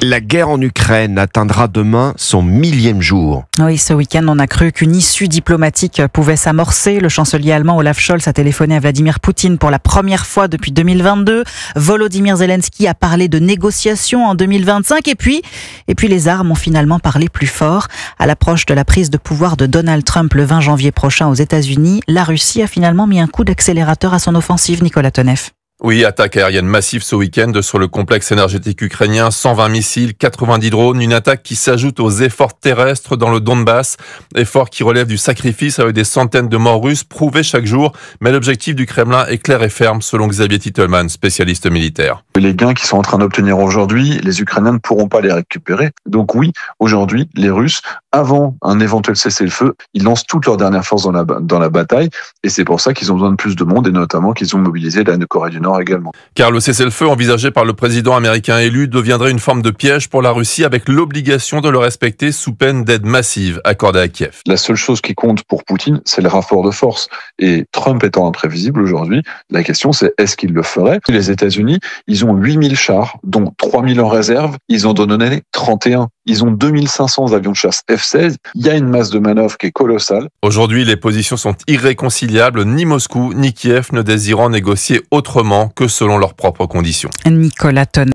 La guerre en Ukraine atteindra demain son 1000e jour. Oui, ce week-end, on a cru qu'une issue diplomatique pouvait s'amorcer. Le chancelier allemand Olaf Scholz a téléphoné à Vladimir Poutine pour la première fois depuis 2022. Volodymyr Zelensky a parlé de négociations en 2025. Et puis les armes ont finalement parlé plus fort. À l'approche de la prise de pouvoir de Donald Trump le 20 janvier prochain aux États-Unis, la Russie a finalement mis un coup d'accélérateur à son offensive. Nicolas Tonev. Oui, attaque aérienne massive ce week-end sur le complexe énergétique ukrainien, 120 missiles, 90 drones, une attaque qui s'ajoute aux efforts terrestres dans le Donbass, efforts qui relèvent du sacrifice avec des centaines de morts russes prouvés chaque jour, mais l'objectif du Kremlin est clair et ferme selon Xavier Titelman, spécialiste militaire. Les gains qu'ils sont en train d'obtenir aujourd'hui, les Ukrainiens ne pourront pas les récupérer. Donc oui, aujourd'hui, les Russes, avant un éventuel cessez-le-feu, ils lancent toute leur dernière force dans la bataille, et c'est pour ça qu'ils ont besoin de plus de monde, et notamment qu'ils ont mobilisé la Corée du Nord également. Car le cessez-le-feu envisagé par le président américain élu deviendrait une forme de piège pour la Russie avec l'obligation de le respecter sous peine d'aide massive accordée à Kiev. La seule chose qui compte pour Poutine, c'est le rapport de force. Et Trump étant imprévisible aujourd'hui, la question c'est est-ce qu'il le ferait ? Les États-Unis, ils ont 8000 chars, dont 3000 en réserve, ils en ont donné 31. Ils ont 2500 avions de chasse F-16. Il y a une masse de manœuvre qui est colossale. Aujourd'hui, les positions sont irréconciliables. Ni Moscou, ni Kiev ne désirant négocier autrement que selon leurs propres conditions. Nicolas Tonev.